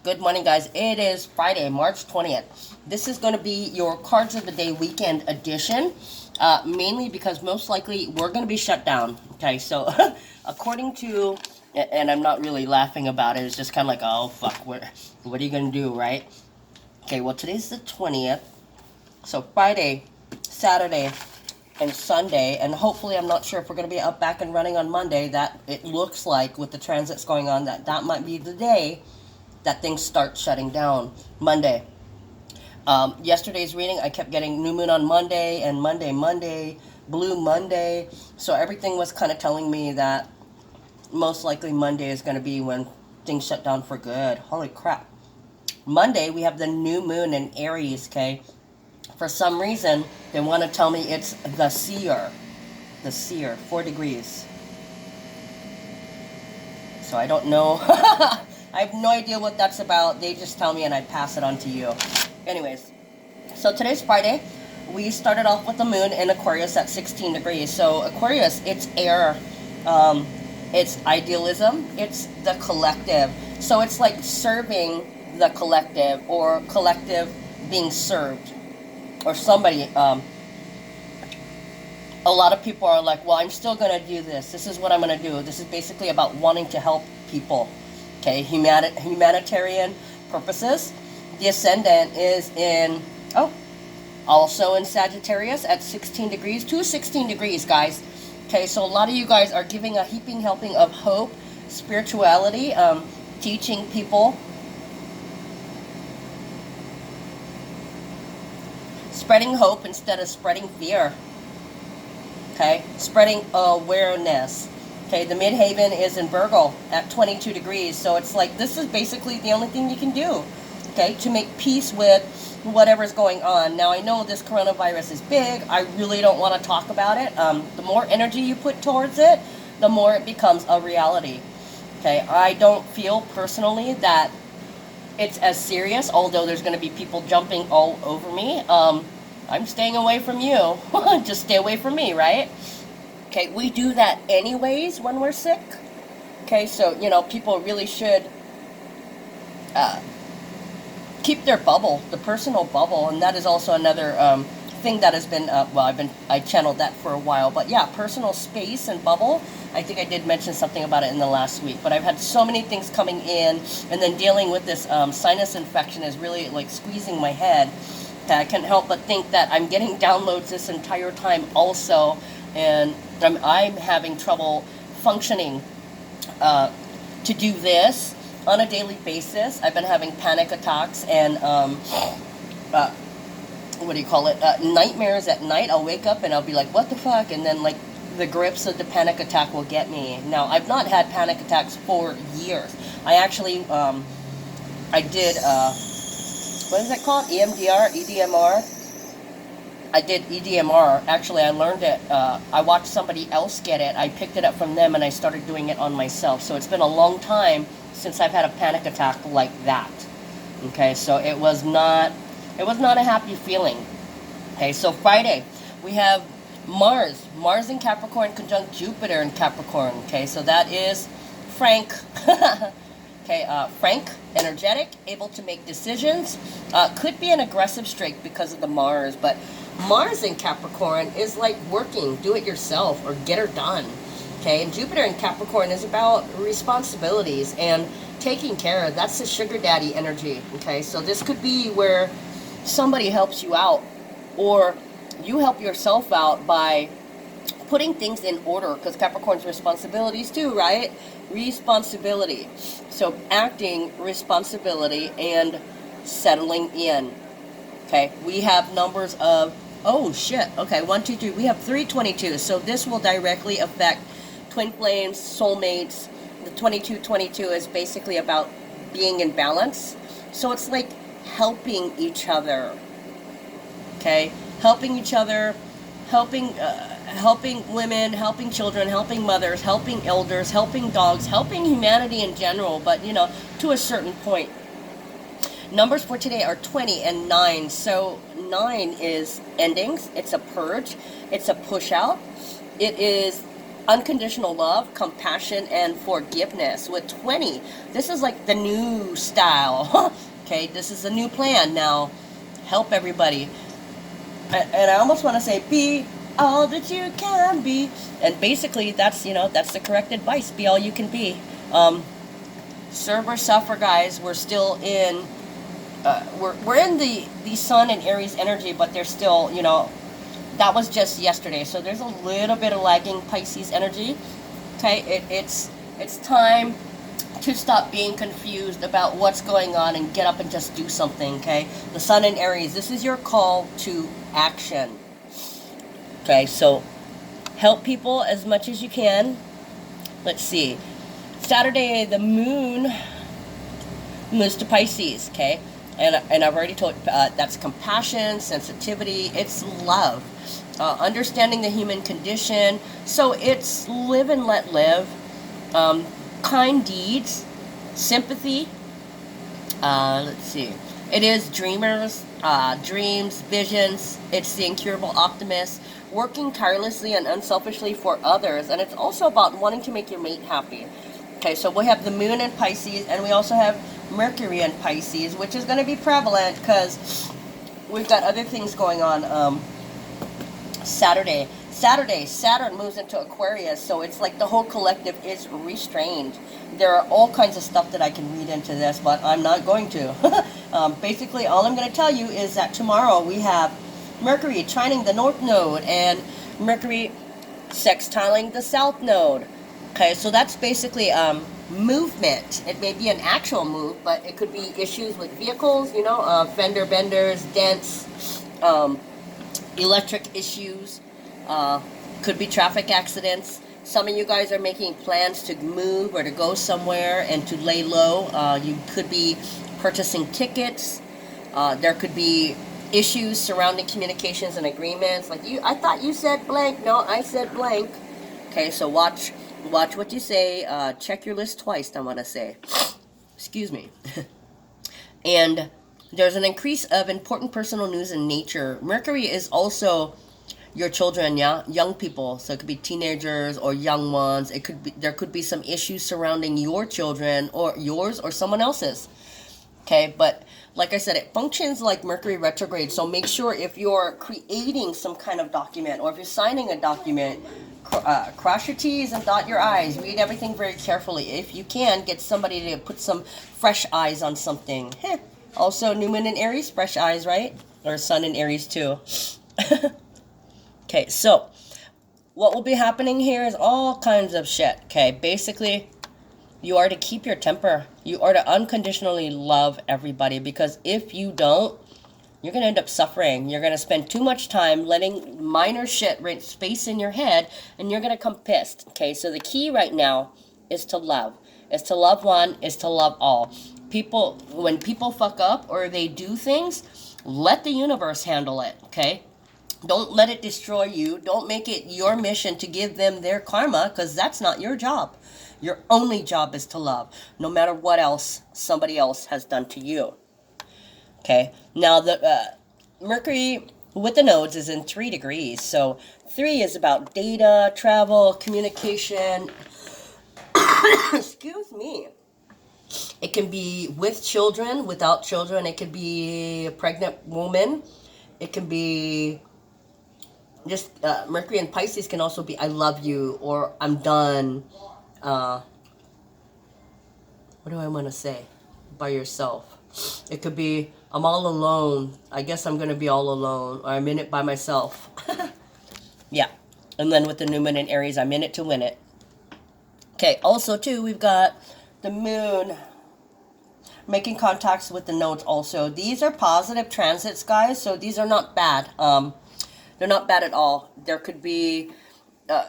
Good morning, guys. It is Friday, March 20th. This is going to be your Cards of the Day weekend edition, mainly because most likely we're going to be shut down. Okay, so according to, and I'm not really laughing about it, it's just kind of like, oh, fuck, what are you going to do, right? Okay, well, today's the 20th, so Friday, Saturday, and Sunday, and hopefully, I'm not sure if we're going to be up back and running on Monday. That it looks like with the transits going on that might be the day that things start shutting down. Monday. Yesterday's reading, I kept getting new moon on Monday and Monday, blue Monday. So everything was kind of telling me that most likely Monday is going to be when things shut down for good. Holy crap. Monday, we have the new moon in Aries, okay? For some reason, they want to tell me it's the seer. The seer, 4 degrees. So I don't know. I have no idea what that's about. They just tell me and I pass it on to you. Anyways, so today's Friday. We started off with the moon in Aquarius at 16 degrees. So Aquarius, it's air. It's idealism. It's the collective. So it's like serving the collective or collective being served. Or somebody, a lot of people are like, well, I'm still going to do this. This is what I'm going to do. This is basically about wanting to help people. Okay, humanitarian purposes. The ascendant is in, also in Sagittarius at 16 degrees. 216 degrees, guys. Okay, so a lot of you guys are giving a heaping helping of hope, spirituality, teaching people. Spreading hope instead of spreading fear. Okay, spreading awareness. Okay, the midhaven is in Virgo at 22 degrees. So it's like this is basically the only thing you can do, okay, to make peace with whatever's going on. Now, I know this coronavirus is big. I really don't want to talk about it. The more energy you put towards it, the more it becomes a reality. Okay, I don't feel personally that it's as serious, although there's going to be people jumping all over me. I'm staying away from you. Just stay away from me, right? Okay, we do that anyways when we're sick. Okay, so, people really should keep their bubble, the personal bubble, and that is also another thing that has been, I channeled that for a while, but yeah, personal space and bubble. I think I did mention something about it in the last week, but I've had so many things coming in, and then dealing with this sinus infection is really like squeezing my head. I can't help but think that I'm getting downloads this entire time also, and I'm having trouble functioning to do this on a daily basis. I've been having panic attacks and nightmares at night. I'll wake up and I'll be like, what the fuck? And then like the grips of the panic attack will get me. Now, I've not had panic attacks for years. I actually, I did, what is it called? EMDR? EDMR? I did EDMR. Actually, I learned it. I watched somebody else get it. I picked it up from them and I started doing it on myself. So it's been a long time since I've had a panic attack like that. Okay, so it was not a happy feeling. Okay, so Friday, we have Mars in Capricorn conjunct Jupiter in Capricorn. Okay, so that is Frank. Okay, frank, energetic, able to make decisions. Could be an aggressive streak because of the Mars, but Mars in Capricorn is like working, do it yourself or get her done. Okay, and Jupiter in Capricorn is about responsibilities and taking care of. That's the sugar daddy energy. Okay, so this could be where somebody helps you out or you help yourself out by putting things in order, because Capricorn's responsibilities too, right? Responsibility. So acting, responsibility, and settling in. Okay, we have numbers of, oh shit, okay, 1, 2, 3, we have 322. So this will directly affect twin flames, soulmates. The 2222 is basically about being in balance. So it's like helping each other. Okay, helping each other, helping women, helping children, helping mothers, helping elders, helping dogs, helping humanity in general, but to a certain point. Numbers for today are 20 and 9. So 9 is endings, it's a purge, it's a push out, it is unconditional love, compassion, and forgiveness. With 20, this is like the new style. Okay, this is a new plan now. Help everybody. And I almost want to say, be all that you can be. And basically, that's, that's the correct advice. Be all you can be. Serve or suffer, guys. We're still in, we're in the Sun and Aries energy, but there's still, that was just yesterday. So there's a little bit of lagging Pisces energy. Okay, it's time to stop being confused about what's going on and get up and just do something. Okay, the Sun in Aries, this is your call to action. Okay, so help people as much as you can. Let's see, Saturday the moon moves to Pisces. Okay, and I've already told that's compassion, sensitivity, it's love, understanding the human condition. So it's live and let live, kind deeds, sympathy. Let's see, it is dreamers, dreams, visions. It's the incurable optimist, working tirelessly and unselfishly for others. And it's also about wanting to make your mate happy. Okay, so we have the moon in Pisces, and we also have Mercury in Pisces, which is going to be prevalent because we've got other things going on. Saturday, Saturn moves into Aquarius, so it's like the whole collective is restrained. There are all kinds of stuff that I can read into this, but I'm not going to. Basically, all I'm going to tell you is that tomorrow we have Mercury trining the North Node and Mercury sextiling the South Node. Okay, so that's basically movement. It may be an actual move, but it could be issues with vehicles, fender benders, dents, electric issues, could be traffic accidents. Some of you guys are making plans to move or to go somewhere and to lay low. You could be purchasing tickets. There could be issues surrounding communications and agreements. Like, I thought you said blank. No, I said blank. Okay, so watch what you say. Check your list twice, I want to say. Excuse me. And there's an increase of important personal news in nature. Mercury is also your children, young people. So it could be teenagers or young ones. There could be some issues surrounding your children or yours or someone else's. Okay, but like I said, it functions like Mercury retrograde. So make sure if you're creating some kind of document or if you're signing a document, cross your T's and dot your I's. Read everything very carefully. If you can, get somebody to put some fresh eyes on something. Also, New Moon in Aries, fresh eyes, right? Or Sun in Aries too. Okay, so what will be happening here is all kinds of shit. Okay, basically, you are to keep your temper. You are to unconditionally love everybody, because if you don't, you're going to end up suffering. You're going to spend too much time letting minor shit rent space in your head, and you're going to come pissed. Okay, so the key right now is to love. Is to love one, is to love all. When people fuck up or they do things, let the universe handle it, okay? Don't let it destroy you. Don't make it your mission to give them their karma, because that's not your job. Your only job is to love, no matter what else somebody else has done to you. Okay, now the Mercury with the nodes is in 3 degrees. So 3 is about data, travel, communication. Excuse me. It can be with children, without children. It could be a pregnant woman. It can be just Mercury and Pisces can also be I love you or I'm done. What do I want to say? By yourself. It could be I'm all alone. I guess I'm going to be all alone. Or I'm in it by myself. Yeah. And then with the New Moon in Aries, I'm in it to win it. Okay. Also, too, we've got the moon making contacts with the nodes also. These are positive transits, guys. So these are not bad. They're not bad at all. There could be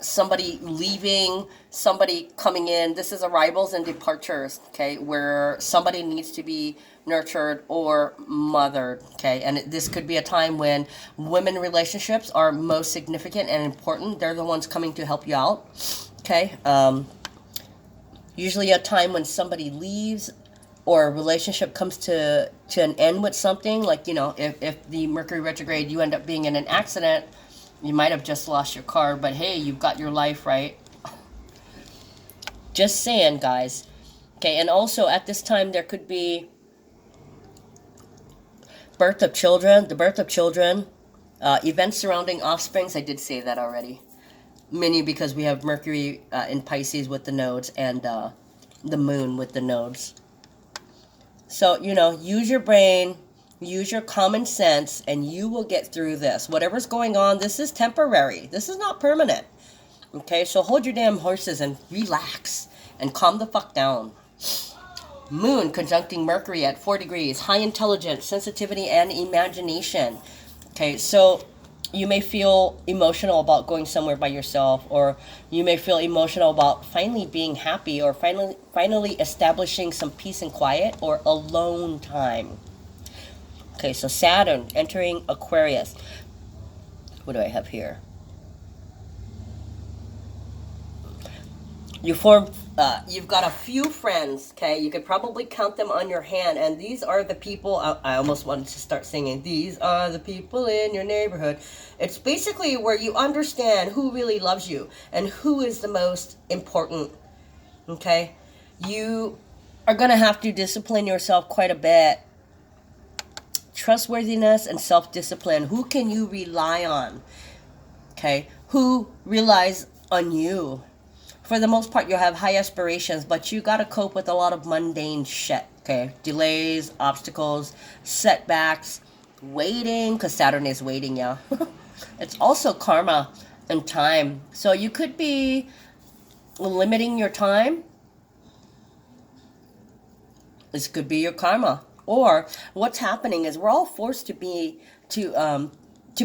somebody leaving, somebody coming in. This is arrivals and departures, okay, where somebody needs to be nurtured or mothered, okay? And this could be a time when women relationships are most significant and important. They're the ones coming to help you out, okay? Usually a time when somebody leaves or a relationship comes to an end with something, like, if the Mercury retrograde, you end up being in an accident, you might have just lost your car, but hey, you've got your life, right? Just saying, guys. Okay, and also at this time there could be birth of children, the birth of children, events surrounding offsprings. I did say that already. Many because we have Mercury in Pisces with the nodes and the moon with the nodes. So, you know, use your brain, use your common sense, and you will get through this. Whatever's going on, this is temporary. This is not permanent. Okay, so hold your damn horses and relax and calm the fuck down. Moon conjuncting Mercury at 4 degrees. High intelligence, sensitivity, and imagination. Okay, so you may feel emotional about going somewhere by yourself, or you may feel emotional about finally being happy, or finally establishing some peace and quiet, or alone time. Okay, so Saturn entering Aquarius. What do I have here? You've got a few friends, okay? You could probably count them on your hand, and these are the people, I almost wanted to start singing, these are the people in your neighborhood. It's basically where you understand who really loves you, and who is the most important, okay? You are going to have to discipline yourself quite a bit. Trustworthiness and self-discipline. Who can you rely on, okay? Who relies on you? For the most part, you'll have high aspirations, but you got to cope with a lot of mundane shit, okay? Delays, obstacles, setbacks, waiting, because Saturn is waiting, yeah. It's also karma and time. So you could be limiting your time. This could be your karma. Or what's happening is we're all forced to be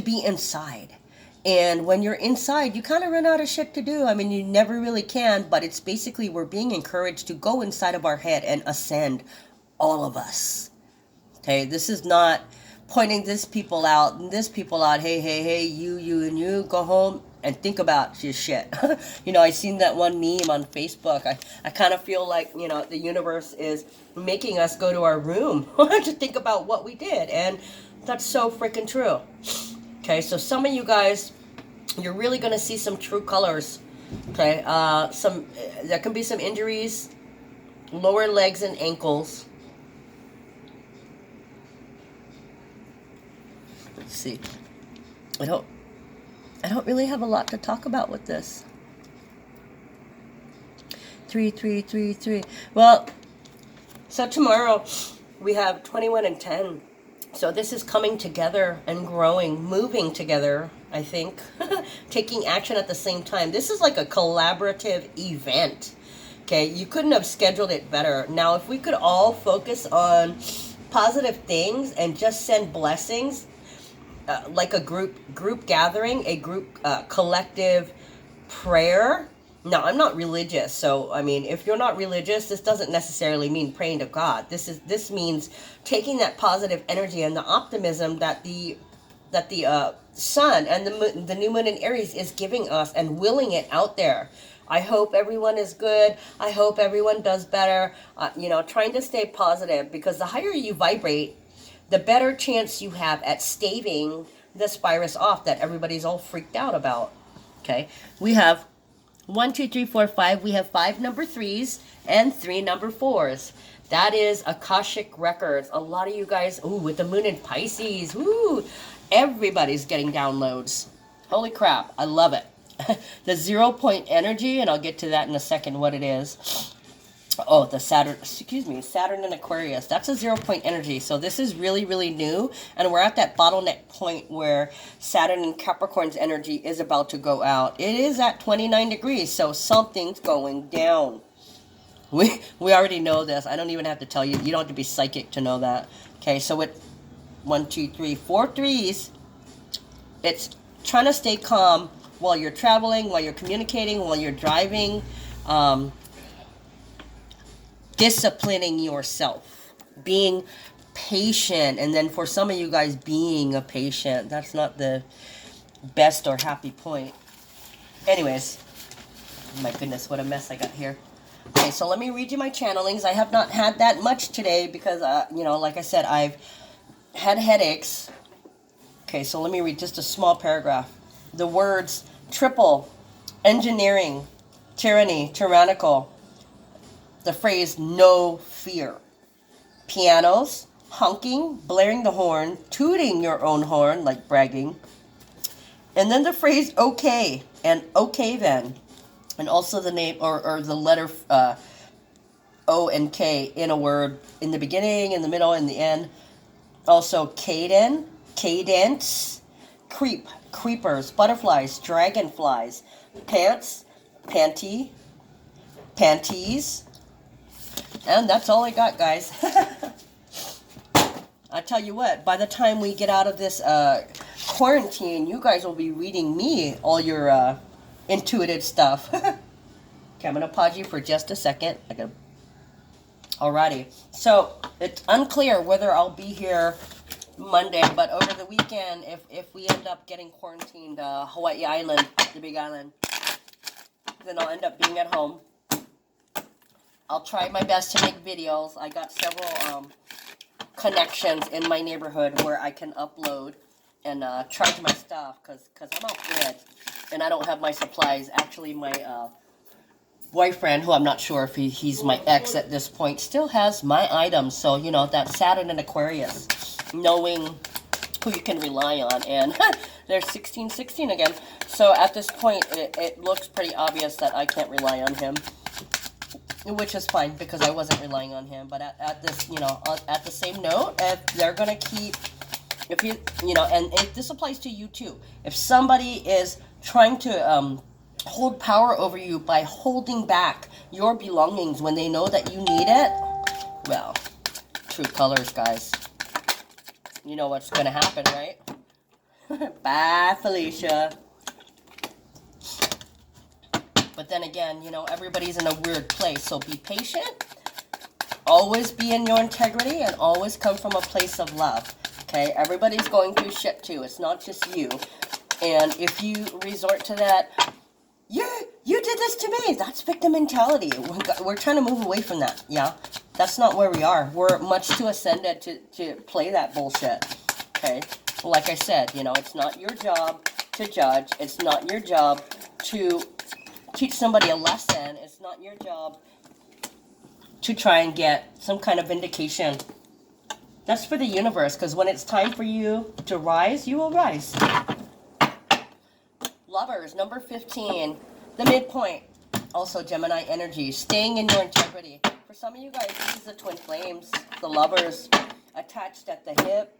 inside. And when you're inside, you kind of run out of shit to do. I mean, you never really can, but it's basically we're being encouraged to go inside of our head and ascend, all of us. Okay, this is not pointing this people out and this people out. Hey, you, and you, go home and think about your shit. You know, I seen that one meme on Facebook. I kind of feel like, you know, the universe is making us go to our room to think about what we did. And that's so freaking true. Okay, so some of you guys, you're really going to see some true colors. Okay, there can be some injuries, lower legs and ankles. Let's see. I don't really have a lot to talk about with this. 3. Well, so tomorrow we have 21 and 10. So this is coming together and growing, moving together, I think, taking action at the same time. This is like a collaborative event, okay? You couldn't have scheduled it better. Now, if we could all focus on positive things and just send blessings, like a group gathering, a group collective prayer. Now, I'm not religious, so I mean, if you're not religious, this doesn't necessarily mean praying to God. This means taking that positive energy and the optimism that the sun and the new moon in Aries is giving us, and willing it out there. I hope everyone is good. I hope everyone does better. You know, trying to stay positive, because the higher you vibrate, the better chance you have at staving this virus off that everybody's all freaked out about. Okay, we have 1, 2, 3, 4, 5. We have 5 number 3s and 3 number 4s. That is Akashic Records. A lot of you guys, ooh, with the moon in Pisces, ooh, everybody's getting downloads. Holy crap, I love it. The 0 point energy, and I'll get to that in a second, what it is. Oh, the Saturn and Aquarius. That's a 0 point energy. So this is really, really new. And we're at that bottleneck point where Saturn and Capricorn's energy is about to go out. It is at 29 degrees. So something's going down. We already know this. I don't even have to tell you. You don't have to be psychic to know that. Okay, so with 1, 2, 3, 4 threes, it's trying to stay calm while you're traveling, while you're communicating, while you're driving. Disciplining yourself, being patient, and then for some of you guys, being a patient. That's not the best or happy point. Anyways, oh my goodness, what a mess I got here. Okay, so let me read you my channelings. I have not had that much today because, you know, like I said, I've had headaches. Okay, so let me read just a small paragraph. The words triple, engineering, tyranny, tyrannical, the phrase no fear. Pianos, honking, blaring the horn, tooting your own horn, like bragging. And then the phrase okay, and okay then. And also the name, or the letter O and K in a word in the beginning, in the middle, and the end. Also cadence, creep, creepers, butterflies, dragonflies, pants, panty, panties. And that's all I got, guys. I tell you what, by the time we get out of this quarantine, you guys will be reading me all your intuitive stuff. Okay, I'm going to pause you for just a second. Alrighty. So, it's unclear whether I'll be here Monday, but over the weekend, if we end up getting quarantined, Hawaii Island, the big island, then I'll end up being at home. I'll try my best to make videos. I got several connections in my neighborhood where I can upload and charge my stuff, because I'm off grid and I don't have my supplies. Actually, my boyfriend, who I'm not sure if he's my ex at this point, still has my items. So, you know, that's Saturn and Aquarius, knowing who you can rely on. And there's 1616 again. So at this point, it looks pretty obvious that I can't rely on him, which is fine because I wasn't relying on him. But at this, you know, at the same note, if they're going to keep, if you know, and this applies to you too. If somebody is trying to hold power over you by holding back your belongings when they know that you need it, well, true colors, guys. You know what's going to happen, right? Bye, Felicia. But then again, you know, everybody's in a weird place, so be patient. Always be in your integrity and always come from a place of love. Okay? Everybody's going through shit too. It's not just you. And if you resort to that, you did this to me, that's victim mentality. We're trying to move away from that, yeah? That's not where we are. We're much too ascended to play that bullshit, okay? Like I said, you know, it's not your job to judge. It's not your job to teach somebody a lesson. It's not your job to try and get some kind of vindication. That's for the universe, because when it's time for you to rise, you will rise. Lovers, number 15, the midpoint. Also Gemini energy, staying in your integrity. For some of you guys, this is the twin flames, the lovers, attached at the hip.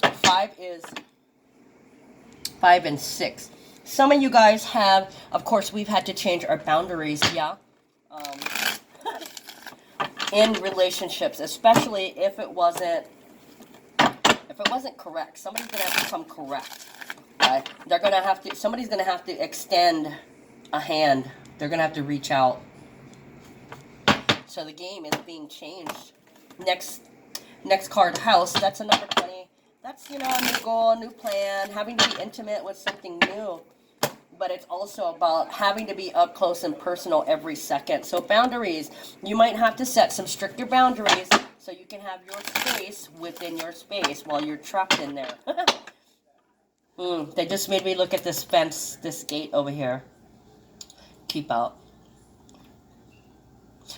5 and 6. Some of you guys have, of course, we've had to change our boundaries, yeah? In relationships, especially if it wasn't correct. Somebody's going to have to become correct. They're going to have to, somebody's going to have to extend a hand. They're going to have to reach out. So the game is being changed. Next card, house. That's a number 20. That's, you know, a new goal, a new plan, having to be intimate with something new. But it's also about having to be up close and personal every second. So boundaries. You might have to set some stricter boundaries so you can have your space within your space while you're trapped in there. They just made me look at this fence, this gate over here. Keep out.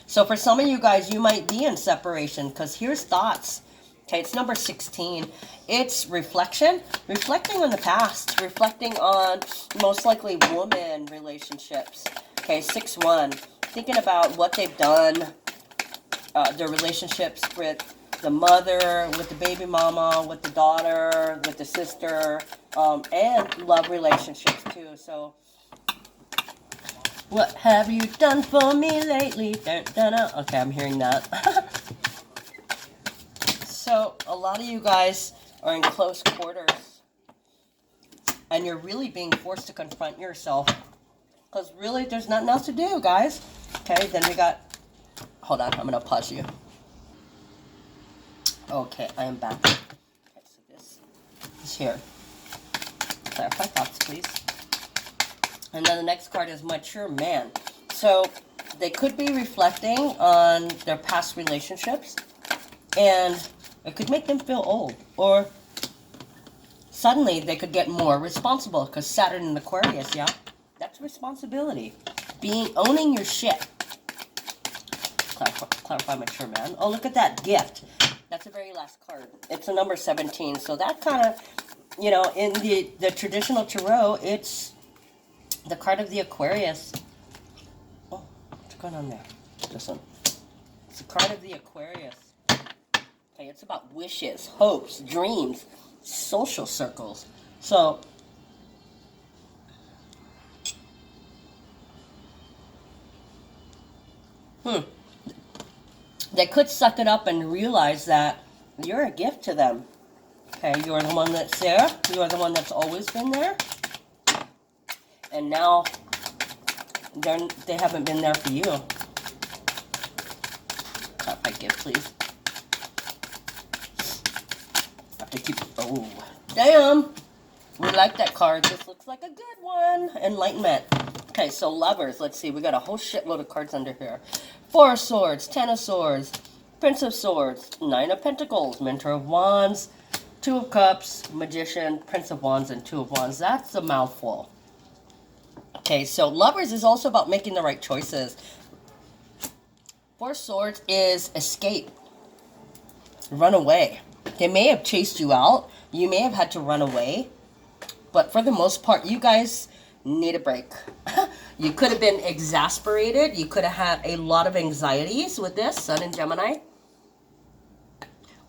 So for some of you guys, you might be in separation, because here's thoughts. Okay, it's number 16. It's reflection. Reflecting on the past. Reflecting on most likely woman relationships. Okay, 6-1. Thinking about what they've done. Their relationships with the mother, with the baby mama, with the daughter, with the sister, and love relationships too. So, what have you done for me lately? Dun, dun, dun. Okay, I'm hearing that. So, a lot of you guys are in close quarters, and you're really being forced to confront yourself, because really there's nothing else to do, guys. Okay, then we got, hold on, I'm going to pause you. Okay, I am back. Okay, so this is here. Clarify thoughts, please. And then the next card is mature man. So they could be reflecting on their past relationships, and it could make them feel old. Or suddenly they could get more responsible, because Saturn in Aquarius, yeah? That's responsibility. Owning your shit. clarify my sure, man. Oh, look at that gift. That's the very last card. It's a number 17. So that kind of, you know, in the traditional tarot, it's the card of the Aquarius. Oh, what's going on there? This one. It's the card of the Aquarius. Okay, it's about wishes, hopes, dreams, social circles. So, they could suck it up and realize that you're a gift to them. Okay, you're the one that's there. You're the one that's always been there. And now, they haven't been there for you. Clap my gift, please. Have to keep, oh, damn. We like that card. This looks like a good one. Enlightenment. Okay, so lovers. Let's see. We got a whole shitload of cards under here. 4 of Swords, 10 of Swords, Prince of Swords, 9 of Pentacles, Mentor of Wands, 2 of Cups, Magician, Prince of Wands, and 2 of Wands. That's a mouthful. Okay, so lovers is also about making the right choices. 4 of Swords is escape. Run away. They may have chased you out. You may have had to run away. But for the most part, you guys need a break. You could have been exasperated. You could have had a lot of anxieties with this, Sun in Gemini.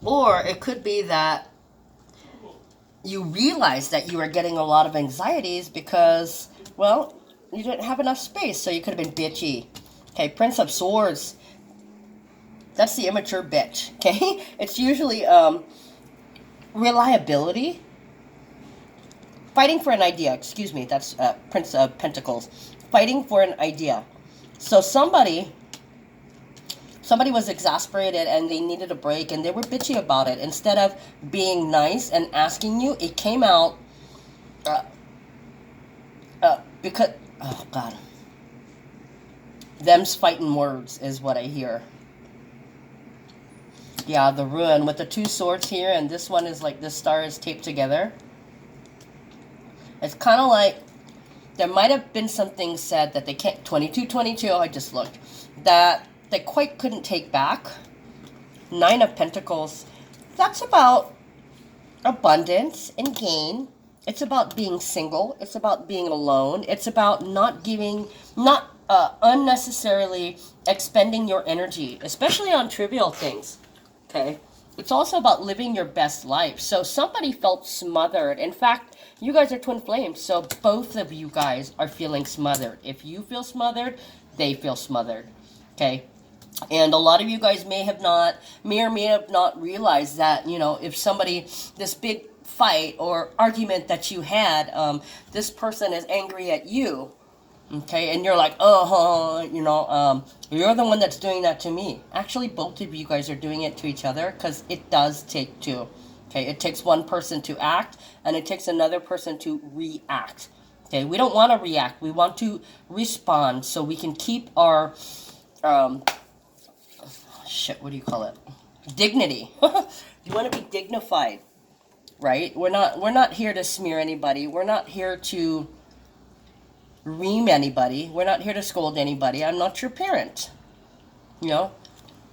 Or it could be that you realized that you were getting a lot of anxieties because, well, you didn't have enough space, so you could have been bitchy. Okay, Prince of Swords. That's the immature bitch, okay? It's usually reliability. Fighting for an idea, excuse me, that's Prince of Pentacles. Fighting for an idea. So somebody was exasperated and they needed a break and they were bitchy about it. Instead of being nice and asking you, it came out because, oh God. Them's fighting words is what I hear. Yeah, the ruin with the 2 swords here, and this one is like this star is taped together. It's kind of like there might have been something said that they can't, 2222, I just looked, that they quite couldn't take back. 9 of Pentacles, that's about abundance and gain. It's about being single. It's about being alone. It's about not unnecessarily expending your energy, especially on trivial things. Okay? It's also about living your best life. So somebody felt smothered. In fact, you guys are twin flames, so both of you guys are feeling smothered. If you feel smothered, they feel smothered. Okay? And a lot of you guys may or may have not realized that, you know, if somebody, this big fight or argument that you had, this person is angry at you. Okay, and you're like, you're the one that's doing that to me. Actually, both of you guys are doing it to each other because it does take two. Okay, it takes one person to act and it takes another person to react. Okay, we don't want to react. We want to respond so we can keep our, what do you call it? Dignity. You want to be dignified, right? We're not here to smear anybody. We're not here to ream anybody. We're not here to scold anybody. I'm not your parent. You know?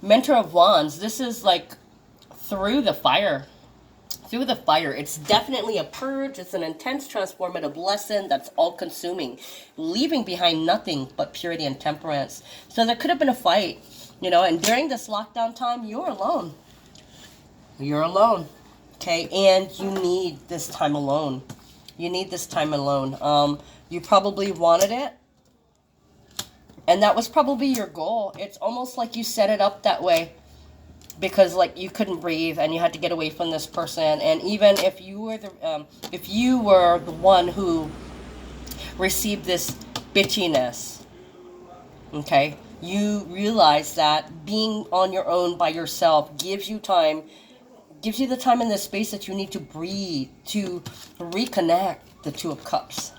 Mentor of Wands, this is like through the fire. Through the fire. It's definitely a purge. It's an intense transformative lesson that's all-consuming. Leaving behind nothing but purity and temperance. So there could have been a fight, you know, and during this lockdown time, you're alone. You're alone. Okay? And you need this time alone. You need this time alone. You probably wanted it. And that was probably your goal. It's almost like you set it up that way. Because like you couldn't breathe and you had to get away from this person. And even if you were the one who received this bitchiness, okay, you realize that being on your own by yourself gives you time, gives you the time and the space that you need to breathe, to reconnect. The 2 of Cups.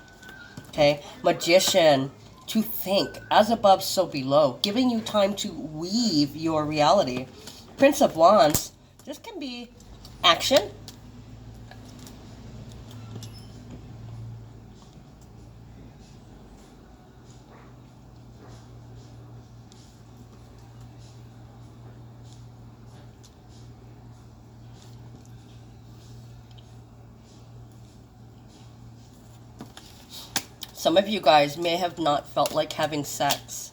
Okay, Magician, to think, as above, so below, giving you time to weave your reality. Prince of Wands, this can be action. Some of you guys may have not felt like having sex.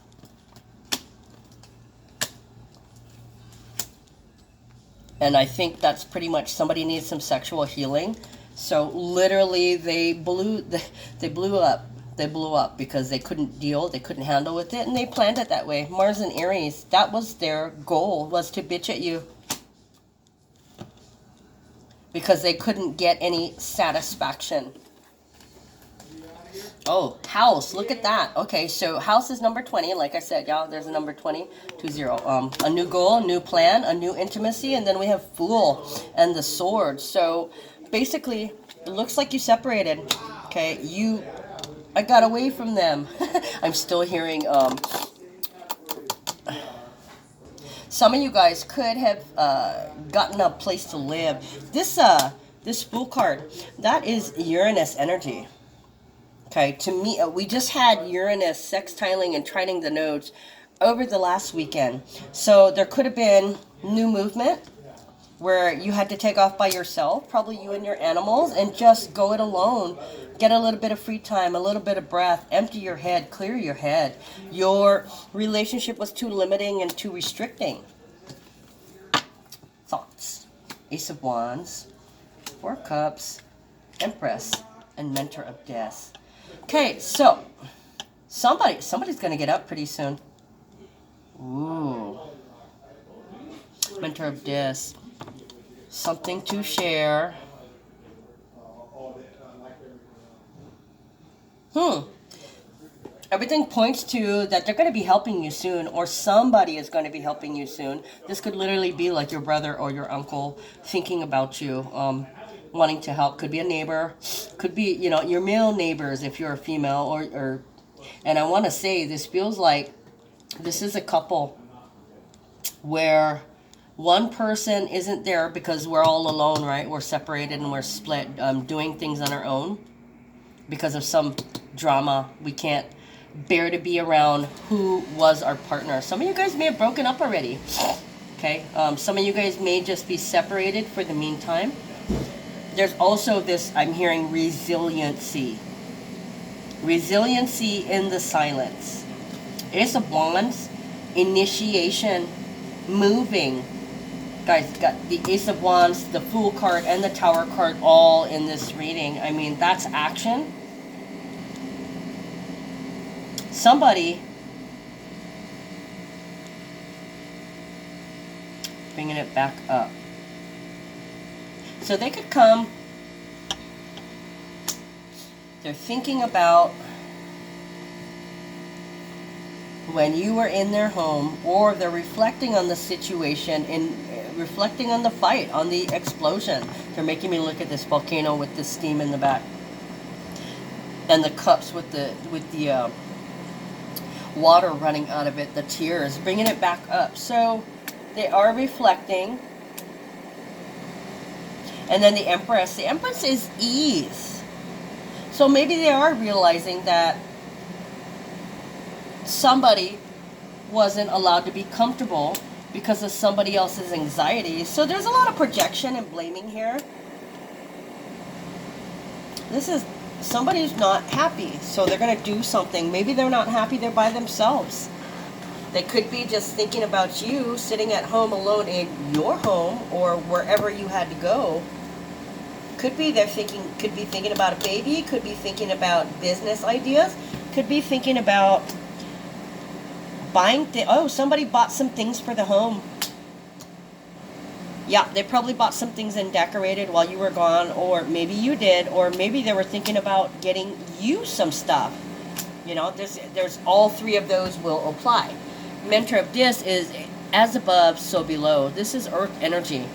And I think that's pretty much somebody needs some sexual healing. So literally they blew up. They blew up because they couldn't deal, they couldn't handle with it, and they planned it that way. Mars and Aries, that was their goal, was to bitch at you. Because they couldn't get any satisfaction. Oh, house, look at that. Okay, so house is number 20. Like I said, y'all, there's a number 20, 20. A new goal, a new plan, a new intimacy, and then we have Fool and the Sword. So basically, it looks like you separated. Okay, I got away from them. I'm still hearing, some of you guys could have gotten a place to live. This Fool card, that is Uranus energy. Okay, to me, we just had Uranus sextiling and trining the nodes over the last weekend. So there could have been new movement where you had to take off by yourself, probably you and your animals, and just go it alone. Get a little bit of free time, a little bit of breath, empty your head, clear your head. Your relationship was too limiting and too restricting. Thoughts. Ace of Wands, Four of Cups, Empress, and Mentor of Death. Okay, so somebody's going to get up pretty soon. Ooh. Mentor of Death. Something to share. Everything points to that they're going to be helping you soon, or somebody is going to be helping you soon. This could literally be like your brother or your uncle thinking about you, wanting to help. Could be a neighbor, could be, your male neighbors if you're a female, or and I want to say this feels like this is a couple where one person isn't there because we're all alone, right? We're separated and we're split, doing things on our own because of some drama. We can't bear to be around who was our partner. Some of you guys may have broken up already. Okay, some of you guys may just be separated for the meantime. There's also this, I'm hearing resiliency. Resiliency in the silence. Ace of Wands, initiation, moving. Guys, got the Ace of Wands, the Fool card, and the Tower card all in this reading. I mean, that's action. Somebody bringing it back up. So they could come, they're thinking about when you were in their home, or they're reflecting on the situation and reflecting on the fight, on the explosion. They're making me look at this volcano with the steam in the back. And the cups with the water running out of it, the tears, bringing it back up. So they are reflecting. And then the Empress is ease. So maybe they are realizing that somebody wasn't allowed to be comfortable because of somebody else's anxiety. So there's a lot of projection and blaming here. This is somebody's not happy, so they're going to do something. Maybe they're not happy, they're by themselves. They could be just thinking about you, sitting at home alone in your home or wherever you had to go. Could be thinking about a baby, could be thinking about business ideas, could be thinking about buying things. Oh, somebody bought some things for the home. Yeah, they probably bought some things and decorated while you were gone, or maybe you did, or maybe they were thinking about getting you some stuff. There's all three of those will apply. Mentor of This is as above, so below. This is earth energy.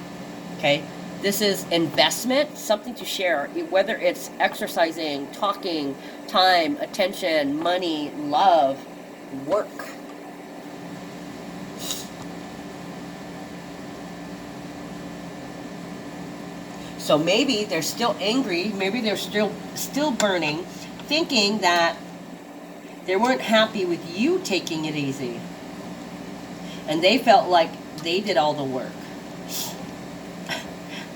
Okay? This is investment, something to share, whether it's exercising, talking, time, attention, money, love, work. So maybe they're still angry, maybe they're still burning, thinking that they weren't happy with you taking it easy. And they felt like they did all the work.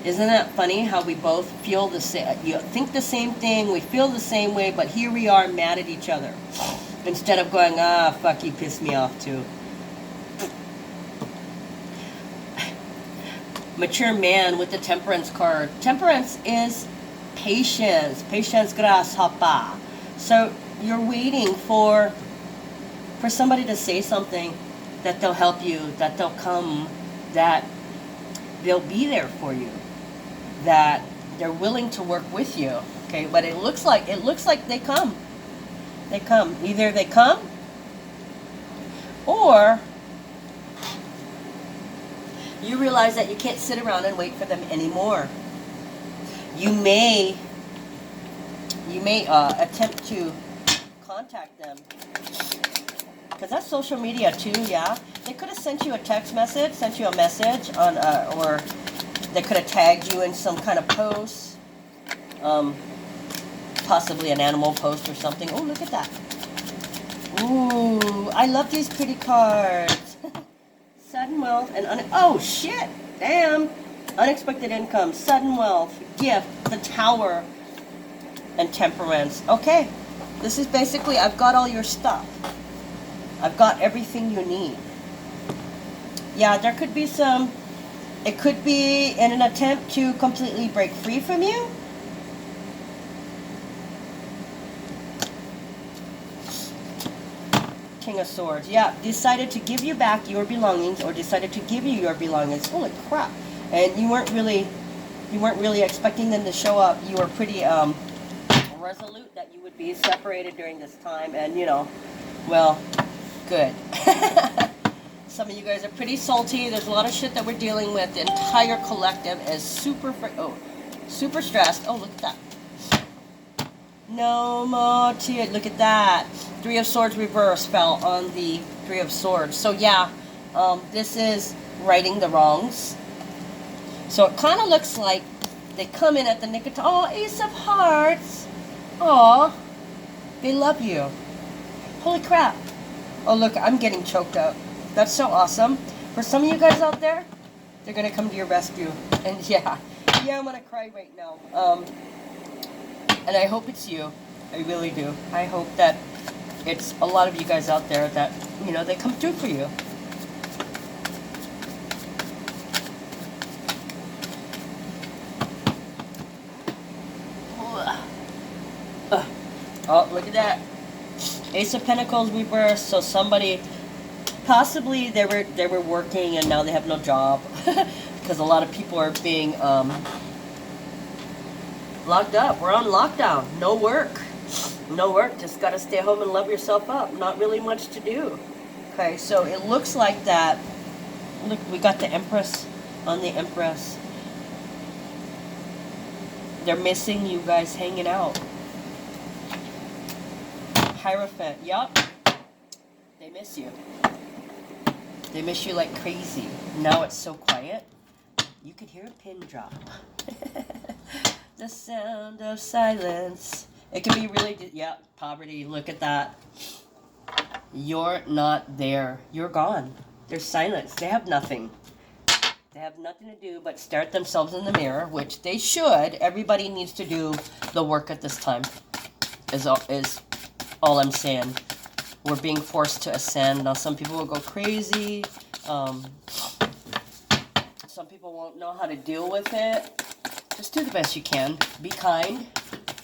Isn't that funny how we both feel the same, you think the same thing, we feel the same way, but here we are mad at each other. Instead of going, ah, fuck, you pissed me off too. Mature man with the temperance card. Temperance is patience. Patience grasshopper. So you're waiting for somebody to say something, that they'll help you, that they'll come, that they'll be there for you, that they're willing to work with you. Okay, but it looks like they come. They come. Either they come, or you realize that you can't sit around and wait for them anymore. You may attempt to contact them, because that's social media too. Yeah, they could have sent you a text message, sent you a message on, or they could have tagged you in some kind of post, possibly an animal post or something. Oh, look at that. Ooh, I love these pretty cards. Sudden wealth and oh shit, damn, unexpected income, sudden wealth, gift, the Tower, and temperance. Okay, this is basically, I've got all your stuff. I've got everything you need. Yeah, there could be some, it could be in an attempt to completely break free from you. King of Swords. Yeah, decided to give you back your belongings, or decided to give you your belongings. Holy crap. And you weren't really expecting them to show up. You were pretty resolute that you would be separated during this time, and you know, well, good. Some of you guys are pretty salty. There's a lot of shit that we're dealing with. The entire collective is super stressed. Oh, look at that. No more tears. Look at that. Three of Swords reverse fell on the Three of Swords. So yeah, this is righting the wrongs. So it kind of looks like they come in at the nick of time. Oh, Ace of Hearts. Oh, they love you. Holy crap. Oh, look, I'm getting choked up. That's so awesome. For some of you guys out there, they're going to come to your rescue. And yeah, I'm going to cry right now. And I hope it's you. I really do. I hope that it's a lot of you guys out there that, you know, they come through for you. Oh, look at that. Ace of Pentacles reversed. So somebody, possibly they were working and now they have no job. Because a lot of people are being locked up. We're on lockdown. No work. No work. Just got to stay home and love yourself up. Not really much to do. Okay, so it looks like that. Look, we got the Empress on the Empress. They're missing you guys hanging out. Hierophant. Yup. They miss you. They miss you like crazy. Now it's so quiet. You could hear a pin drop. The sound of silence. It can be really, yeah, poverty. Look at that. You're not there. You're gone. There's silence. They have nothing. They have nothing to do but stare at themselves in the mirror, which they should. Everybody needs to do the work at this time, is all I'm saying. We're being forced to ascend. Now, some people will go crazy. Some people won't know how to deal with it. Just do the best you can. Be kind.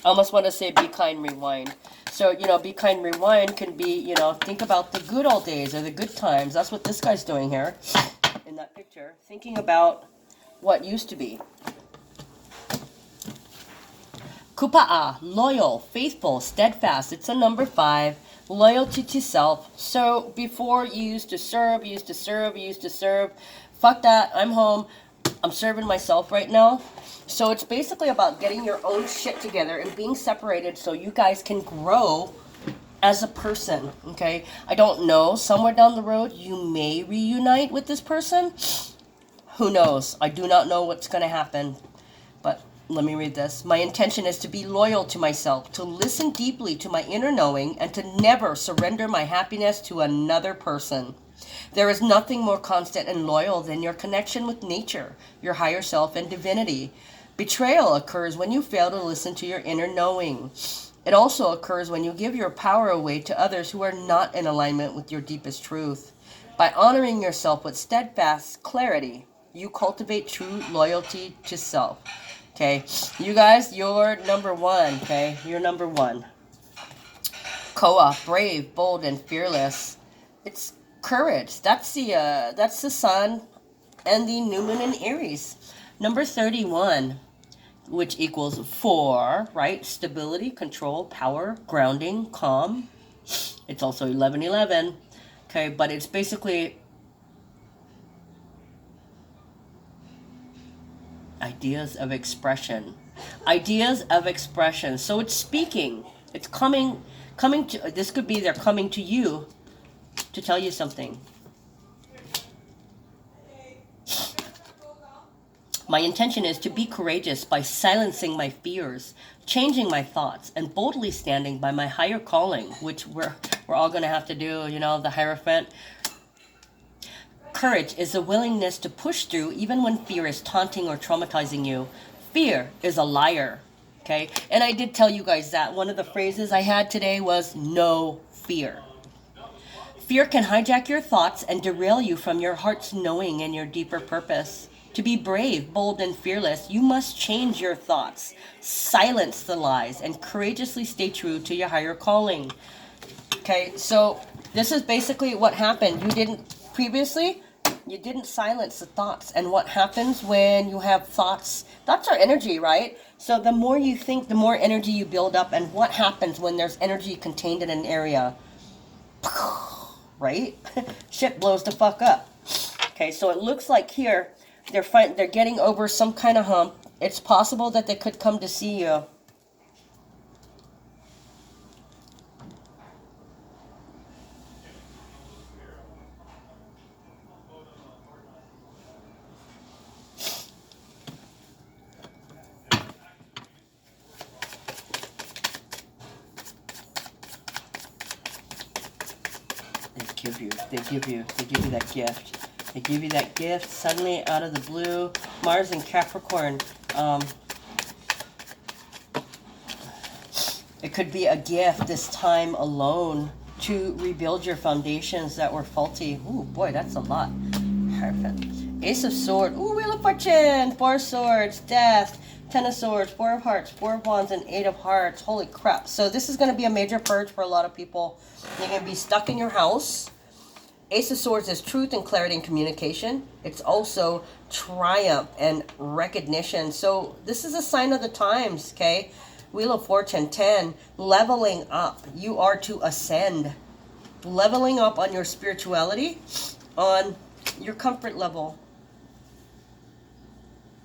I almost want to say be kind, rewind. So, you know, be kind, rewind can be, you know, think about the good old days or the good times. That's what this guy's doing here in that picture. Thinking about what used to be. Kupa'a, loyal, faithful, steadfast. It's a number 5. Loyalty to self. So before you used to serve. Fuck that. I'm home. I'm serving myself right now. So it's basically about getting your own shit together and being separated so you guys can grow as a person, okay? I don't know. Somewhere down the road, you may reunite with this person. Who knows? I do not know what's going to happen. But let me read this. My intention is to be loyal to myself, to listen deeply to my inner knowing, and to never surrender my happiness to another person. There is nothing more constant and loyal than your connection with nature, your higher self, and divinity. Betrayal occurs when you fail to listen to your inner knowing. It also occurs when you give your power away to others who are not in alignment with your deepest truth. By honoring yourself with steadfast clarity, you cultivate true loyalty to self. Okay, you guys, you're number one. Okay, you're number one. Koa, brave, bold, and fearless. It's courage. That's the sun and the new moon in Aries. Number 31, which equals 4, right? Stability, control, power, grounding, calm. It's also 1111. Okay, but it's basically ideas of expression. Ideas of expression. So it's speaking. It's coming to, this could be they're coming to you to tell you something. My intention is to be courageous by silencing my fears, changing my thoughts, and boldly standing by my higher calling, which we're all going to have to do, you know, the Hierophant. Courage is a willingness to push through even when fear is taunting or traumatizing you. Fear is a liar, okay? And I did tell you guys that one of the phrases I had today was no fear. Fear can hijack your thoughts and derail you from your heart's knowing and your deeper purpose. To be brave, bold, and fearless, you must change your thoughts, silence the lies, and courageously stay true to your higher calling. Okay, so this is basically what happened. You didn't silence the thoughts. And what happens when you have thoughts? Thoughts are energy, right? So the more you think, the more energy you build up. And what happens when there's energy contained in an area? Right? Shit blows the fuck up. Okay, so it looks like here they're getting over some kind of hump. It's possible that they could come to see you. They give you that gift. They give you that gift suddenly out of the blue. Mars and Capricorn. It could be a gift this time alone to rebuild your foundations that were faulty. Ooh, boy, that's a lot. Perfect. Ace of Swords. Ooh, Wheel of Fortune. 4 Swords. Death. 10 of Swords. 4 of Hearts. 4 of Wands. And 8 of Hearts. Holy crap. So this is going to be a major purge for a lot of people. You're going to be stuck in your house. Ace of Swords is truth and clarity and communication. It's also triumph and recognition. So this is a sign of the times, okay? Wheel of Fortune, 10, leveling up. You are to ascend. Leveling up on your spirituality, on your comfort level.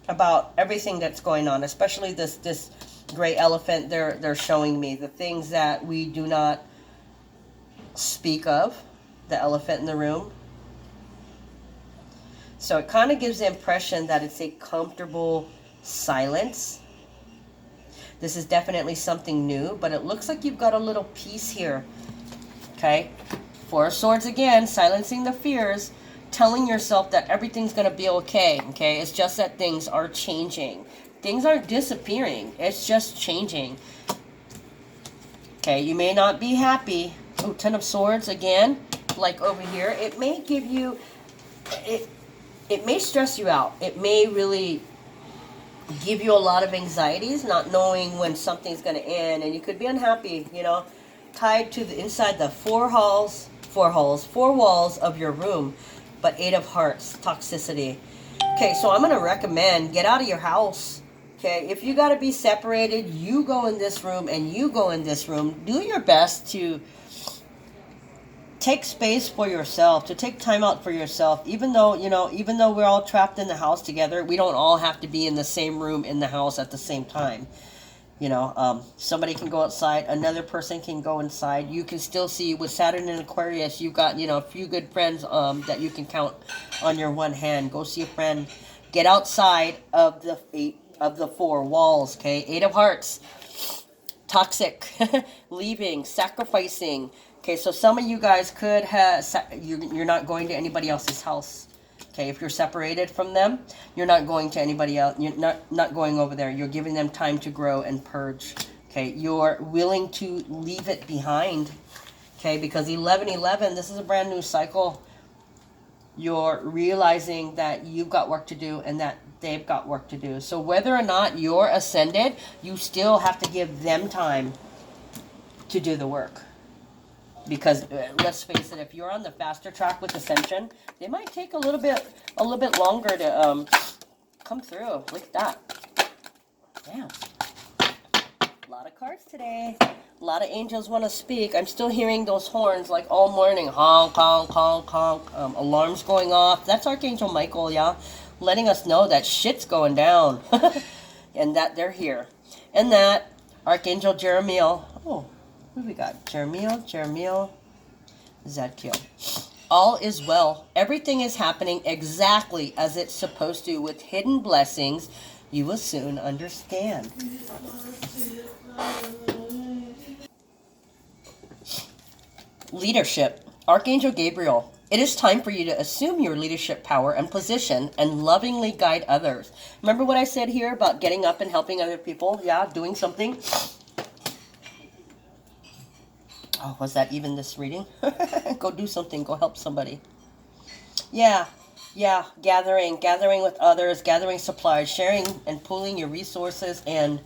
About everything that's going on, especially this gray elephant they're showing me. The things that we do not speak of. The elephant in the room. So it kind of gives the impression that it's a comfortable silence. This is definitely something new, but it looks like you've got a little piece here. Okay? 4 of Swords again, silencing the fears, telling yourself that everything's going to be okay. Okay? It's just that things are changing. Things aren't disappearing. It's just changing. Okay, you may not be happy. Oh, 10 of Swords again. Like over here, it may give you, it may stress you out. It may really give you a lot of anxieties, not knowing when something's going to end, and you could be unhappy, you know, tied to the inside the four walls of your room. But 8 of Hearts, toxicity. Okay, so I'm going to recommend get out of your house. Okay, if you got to be separated, you go in this room and you go in this room. Do your best to take space for yourself, to take time out for yourself. Even though, you know, even though we're all trapped in the house together, we don't all have to be in the same room in the house at the same time. You know, somebody can go outside, another person can go inside. You can still see with Saturn and Aquarius, you've got, you know, a few good friends that you can count on your one hand. Go see a friend. Get outside of the 4 walls, okay? 8 of Hearts. Toxic. Leaving. Sacrificing. Okay, so some of you guys could have, you're not going to anybody else's house. Okay, if you're separated from them, you're not going to anybody else. You're not going over there. You're giving them time to grow and purge. Okay, you're willing to leave it behind. Okay, because 11/11, this is a brand new cycle. You're realizing that you've got work to do and that they've got work to do. So whether or not you're ascended, you still have to give them time to do the work. Because let's face it, if you're on the faster track with ascension, they might take a little bit longer to come through. Look at that. Damn. A lot of cards today. A lot of angels want to speak. I'm still hearing those horns like all morning. Honk, honk, honk, honk. Alarms going off. That's Archangel Michael, yeah, letting us know that shit's going down, and that they're here, and that Archangel Jeremiel. Oh. What do we got? Jeremiel, Zadkiel. All is well. Everything is happening exactly as it's supposed to, with hidden blessings you will soon understand. Leadership. Archangel Gabriel. It is time for you to assume your leadership power and position and lovingly guide others. Remember what I said here about getting up and helping other people? Yeah, doing something. Oh, was that even this reading? Go do something. Go help somebody. Yeah. Gathering with others, gathering supplies, sharing and pooling your resources, and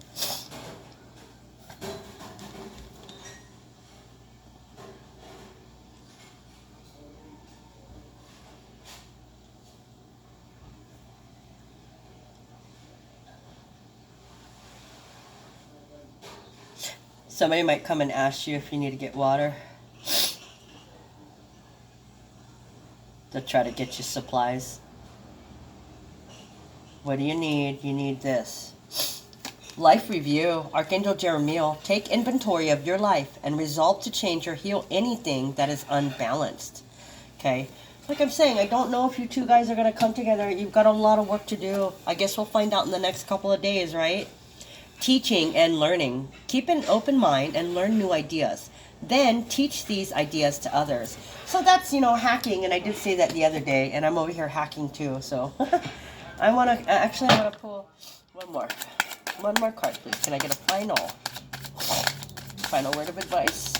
somebody might come and ask you if you need to get water. They'll try to get you supplies. What do you need? You need this. Life review. Archangel Jeremiel. Take inventory of your life and resolve to change or heal anything that is unbalanced. Okay? Like I'm saying, I don't know if you two guys are going to come together. You've got a lot of work to do. I guess we'll find out in the next couple of days, right? Teaching and learning. Keep an open mind and learn new ideas. Then teach these ideas to others. So that's, hacking, and I did say that the other day, and I'm over here hacking too, so I want to pull one more card, please. Can I get a final word of advice?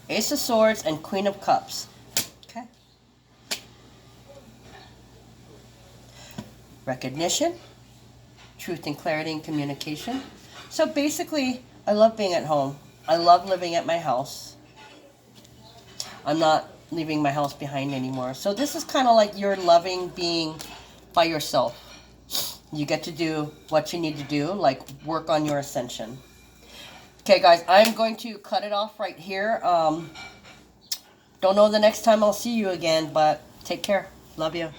Ace of Swords and Queen of Cups. Okay. Recognition, truth and clarity and communication. So basically, I love being at home. I love living at my house. I'm not leaving my house behind anymore. So this is kind of like you're loving being by yourself. You get to do what you need to do, like work on your ascension. Okay, guys, I'm going to cut it off right here. Don't know the next time I'll see you again, but take care. Love you.